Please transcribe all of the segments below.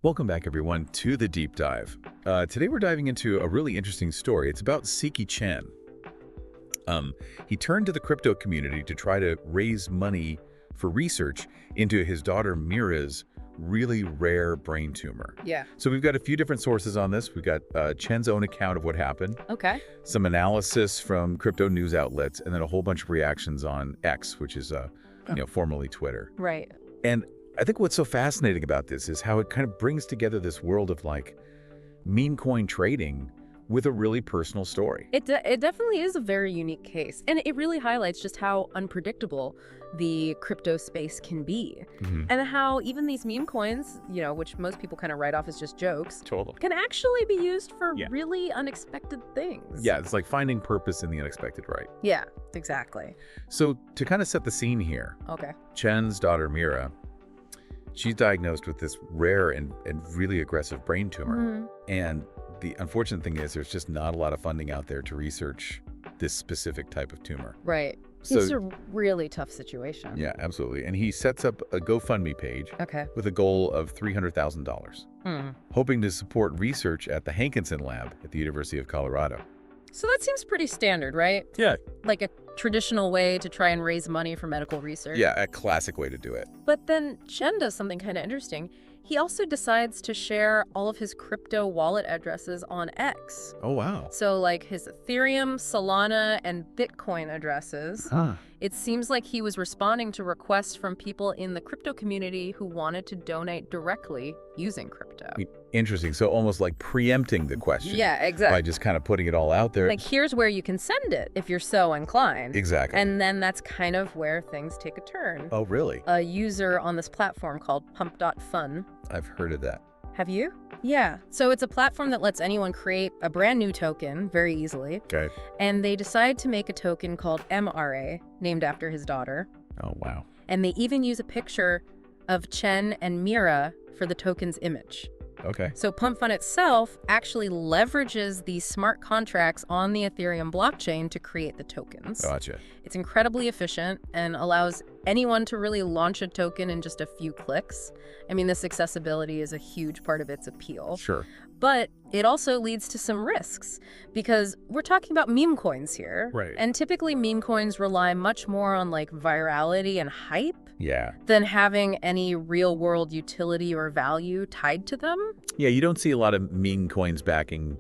Welcome back, everyone, to the deep dive. Today we're diving into a really interesting story. It's about Siki Chen. He turned to the crypto community to try to raise money for research into his daughter Mira's really rare brain tumor. Yeah. So we've got a few different sources on this. We've got Chen's own account of what happened, Okay. some analysis from crypto news outlets, and then a whole bunch of reactions on X, which is formerly Twitter. Right. And I think what's so fascinating about this is how it kind of brings together this world of like meme coin trading with a really personal story. It definitely is a very unique case, and it really highlights just how unpredictable the crypto space can be, and how even these meme coins, which most people kind of write off as just jokes, Totally. can actually be used for Yeah. really unexpected things. Yeah, it's like finding purpose in the unexpected, right? Yeah, exactly. So to kind of set the scene here, Okay. Chen's daughter Mira, she's diagnosed with this rare and really aggressive brain tumor. And the unfortunate thing is there's just not a lot of funding out there to research this specific type of tumor. Right. So, It's a really tough situation. yeah, absolutely. And he sets up a GoFundMe page Okay. with a goal of $300,000, hoping to support research at the Hankinson Lab at the University of Colorado. So that seems pretty standard, right? Yeah. Like a traditional way to try and raise money for medical research. Yeah, a classic way to do it. But then Chen does something kind of interesting. He also decides to share all of his crypto wallet addresses on X. Oh, wow. So like his Ethereum, Solana, and Bitcoin addresses. Huh. It seems like he was responding to requests from people in the crypto community who wanted to donate directly using crypto. Interesting. So almost like preempting the question. Yeah, By exactly. just kind of putting it all out there. Like, here's where you can send it if you're so inclined. Exactly. And then that's kind of where things take a turn. Oh, really? A user on this platform called pump.fun. I've heard of that. Have you? Yeah. So it's a platform that lets anyone create a brand new token very easily. Okay. And they decide to make a token called MRA, named after his daughter. Oh, wow. And they even use a picture of Chen and MIRA for the token's image. Okay. So PumpFun itself actually leverages these smart contracts on the Ethereum blockchain to create the tokens. Gotcha. It's incredibly efficient and allows anyone to really launch a token in just a few clicks. I mean, this accessibility is a huge part of its appeal. Sure. But it also leads to some risks because we're talking about meme coins here. Right. And typically meme coins rely much more on like virality and hype Yeah. than having any real world utility or value tied to them. Yeah, you don't see a lot of meme coins backing,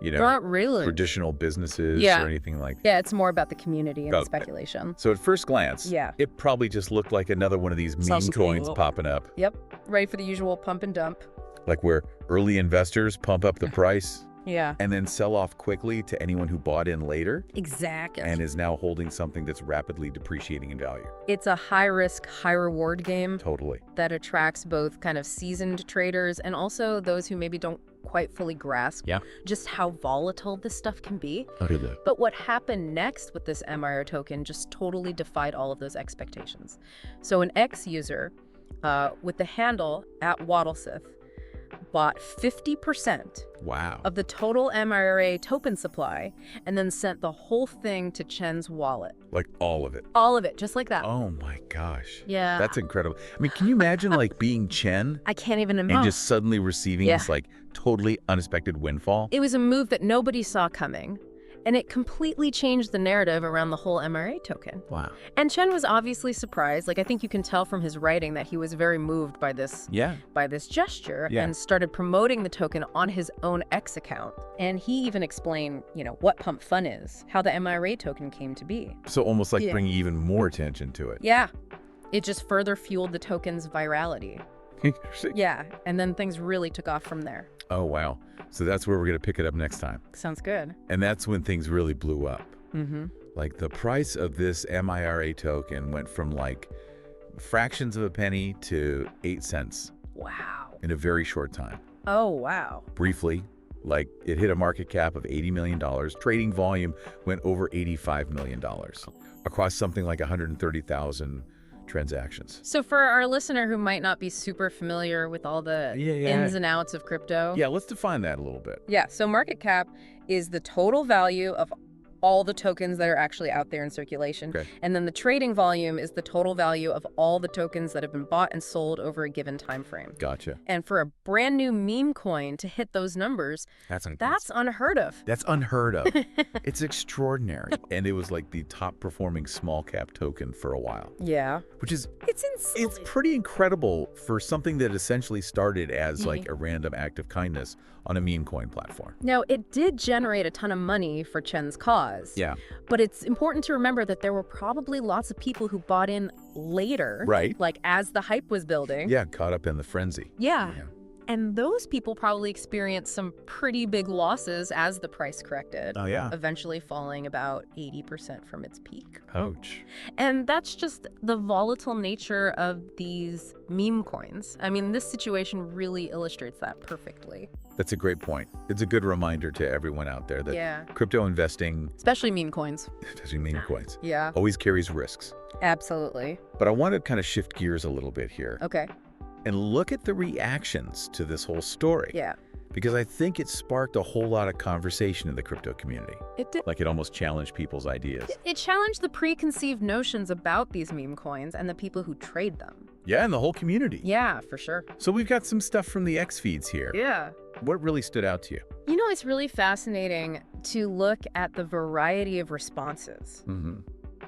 Not really. traditional businesses Yeah. or anything like that. Yeah, it's more about the community and Okay. speculation. So at first glance, Yeah. it probably just looked like another one of these meme Sounds coins cool. popping up, Yep. Ready for the usual pump and dump. like where early investors pump up the price Yeah. and then sell off quickly to anyone who bought in later Exactly. and is now holding something that's rapidly depreciating in value. It's a high risk, high reward game Totally. that attracts both kind of seasoned traders and also those who maybe don't quite fully grasp Yeah. just how volatile this stuff can be. But what happened next with this MIRA token just totally defied all of those expectations. So an X user with the handle @Waddlesith bought 50% Wow. of the total MIRA token supply and then sent the whole thing to Chen's wallet. Like all of it. All of it, just like that. Oh my gosh. Yeah. That's incredible. I mean, can you imagine like being Chen I can't even and imagine. just suddenly receiving Yeah. this like totally unexpected windfall? It was a move that nobody saw coming, and it completely changed the narrative around the whole MRA token. Wow. And Chen was obviously surprised. Like, I think you can tell from his writing that he was very moved by this Yeah. gesture Yeah. and started promoting the token on his own X account. And he even explained, what Pump Fun is, how the MRA token came to be. So almost like Yeah. bringing even more attention to it. Yeah. It just further fueled the token's virality. Interesting. Yeah. And then things really took off from there. Oh, wow. So that's where we're going to pick it up next time. Sounds good. And that's when things really blew up. Mm-hmm. Like the price of this MIRA token went from like fractions of a penny to 8 cents Wow. in a very short time. Oh, wow. Briefly, like it hit a market cap of $80 million. Trading volume went over $85 million across something like 130,000 transactions. So for our listener who might not be super familiar with all the ins and outs of crypto. Yeah, let's define that a little bit. Yeah, so market cap is the total value of all the tokens that are actually out there in circulation. Okay. And then the trading volume is the total value of all the tokens that have been bought and sold over a given time frame. Gotcha. And for a brand new meme coin to hit those numbers, That's unheard of. That's unheard of. It's extraordinary. And it was like the top performing small cap token for a while. Yeah. Which is, It's insane. it's pretty incredible for something that essentially started as like a random act of kindness on a meme coin platform. Now, it did generate a ton of money for Chen's cause. Yeah. But it's important to remember that there were probably lots of people who bought in later. Right. Like as the hype was building. Yeah, caught up in the frenzy. Yeah. And those people probably experienced some pretty big losses as the price corrected. Oh, yeah. Eventually falling about 80% from its peak. Ouch. And that's just the volatile nature of these meme coins. I mean, this situation really illustrates that perfectly. That's a great point. It's a good reminder to everyone out there that crypto investing, Especially meme coins. especially meme coins, Yeah, always carries risks. absolutely. But I want to kind of shift gears a little bit here Okay. and look at the reactions to this whole story. Yeah. Because I think it sparked a whole lot of conversation in the crypto community. It did. Like it almost challenged people's ideas. It challenged the preconceived notions about these meme coins and the people who trade them. Yeah, and the whole community. Yeah, for sure. So we've got some stuff from the X feeds here. Yeah. What really stood out to you? You know, it's really fascinating to look at the variety of responses. Mm-hmm.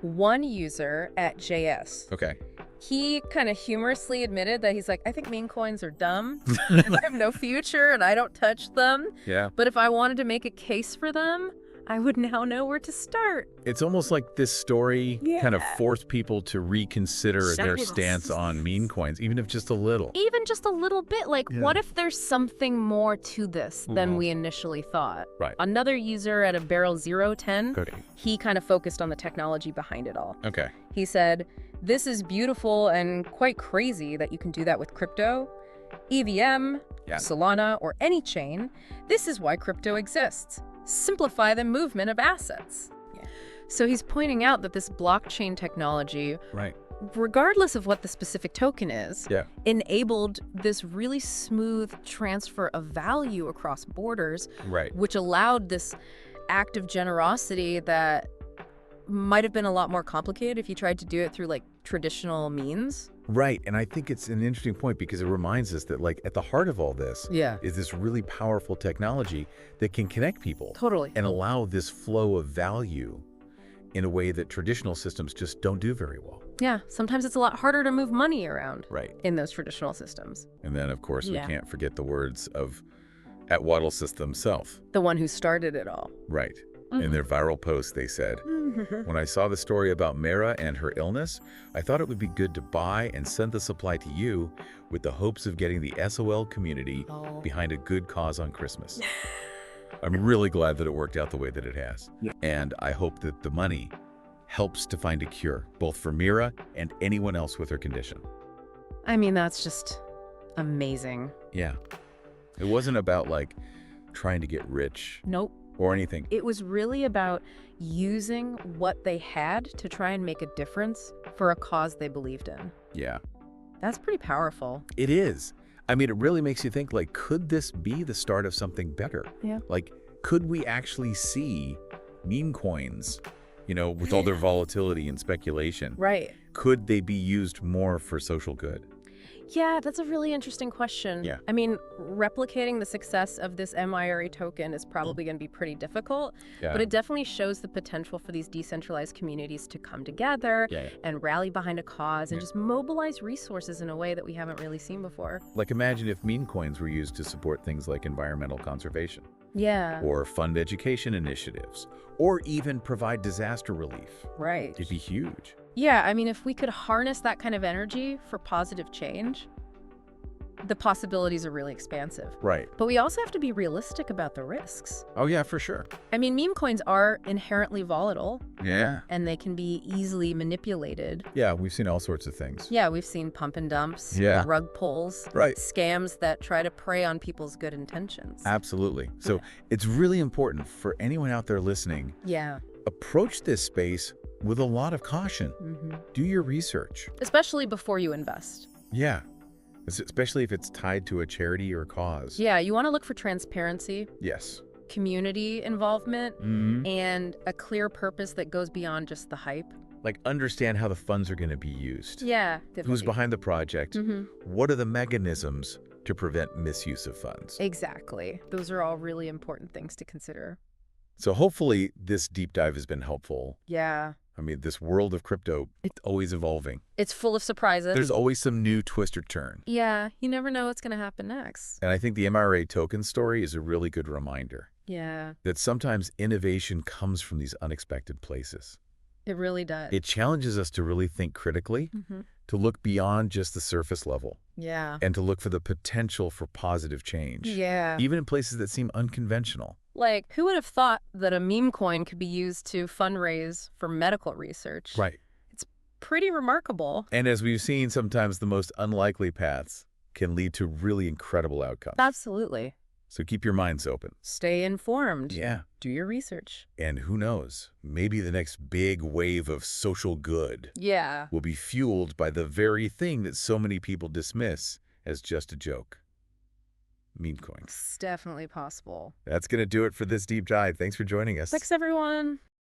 One user at JS, Okay. he kind of humorously admitted that he's like, I think meme coins are dumb and they have no future and I don't touch them. Yeah. But if I wanted to make a case for them, I would now know where to start. It's almost like this story kind of Yeah. forced people to reconsider their stance on meme coins, even if just a little. Even just a little bit, like, Yeah. what if there's something more to this than we initially thought? Right. Another user at a barrel 010, Okay. he kind of focused on the technology behind it all. Okay. He said, this is beautiful and quite crazy that you can do that with crypto, EVM, Yeah. Solana, or any chain. This is why crypto exists. Simplify the movement of assets. So he's pointing out that this blockchain technology, Right. regardless of what the specific token is, Yeah. enabled this really smooth transfer of value across borders, Right. which allowed this act of generosity that might have been a lot more complicated if you tried to do it through like traditional means. Right. And I think it's an interesting point because it reminds us that like at the heart of all this Yeah. is this really powerful technology that can connect people Totally. and allow this flow of value in a way that traditional systems just don't do very well. Yeah, sometimes it's a lot harder to move money around Right. in those traditional systems. And then, of course, Yeah. we can't forget the words of Atwaddlesys himself. The one who started it all. Right. In their viral post, they said, when I saw the story about MIRA and her illness, I thought it would be good to buy and send the supply to you with the hopes of getting the SOL community behind a good cause on Christmas. I'm really glad that it worked out the way that it has. And I hope that the money helps to find a cure, both for MIRA and anyone else with her condition. I mean, that's just amazing. Yeah. It wasn't about like trying to get rich Nope. or anything. It was really about using what they had to try and make a difference for a cause they believed in. Yeah. That's pretty powerful. It is. I mean, it really makes you think, like, could this be the start of something better? Yeah. Like, could we actually see meme coins, you know, with all their volatility and speculation? Right. Could they be used more for social good? Yeah, that's a really interesting question. Yeah. I mean, replicating the success of this MIRA token is probably going to be pretty difficult, Yeah. but it definitely shows the potential for these decentralized communities to come together and rally behind a cause and just mobilize resources in a way that we haven't really seen before. Like, imagine if meme coins were used to support things like environmental conservation Yeah. or fund education initiatives or even provide disaster relief. Right. It'd be huge. Yeah, I mean, if we could harness that kind of energy for positive change, the possibilities are really expansive. Right. But we also have to be realistic about the risks. Oh, yeah, for sure. I mean, meme coins are inherently volatile, Yeah. and they can be easily manipulated. Yeah, we've seen all sorts of things. Yeah, we've seen pump and dumps, Yeah. rug pulls, Right. scams that try to prey on people's good intentions. Absolutely. So it's really important for anyone out there listening, Yeah. approach this space with a lot of caution. Do your research. Especially before you invest. Yeah. Especially if it's tied to a charity or cause. Yeah, you want to look for transparency. Yes. community involvement, Mm-hmm. and a clear purpose that goes beyond just the hype. Like, understand how the funds are going to be used. Yeah, Who's definitely. behind the project? What are the mechanisms to prevent misuse of funds? Exactly. Those are all really important things to consider. So hopefully this deep dive has been helpful. Yeah. I mean, this world of crypto, it's always evolving. It's full of surprises. There's always some new twist or turn. Yeah, you never know what's going to happen next. And I think the MIRA token story is a really good reminder Yeah, that sometimes innovation comes from these unexpected places. it really does. It challenges us to really think critically, to look beyond just the surface level, Yeah. and to look for the potential for positive change, Yeah. even in places that seem unconventional. Like, who would have thought that a meme coin could be used to fundraise for medical research? Right. It's pretty remarkable. And as we've seen, sometimes the most unlikely paths can lead to really incredible outcomes. Absolutely. So keep your minds open. Stay informed. Yeah. Do your research. And who knows, maybe the next big wave of social good Yeah. will be fueled by the very thing that so many people dismiss as just a joke. Meme coins. It's definitely possible. That's going to do it for this deep dive. Thanks for joining us. Thanks, everyone.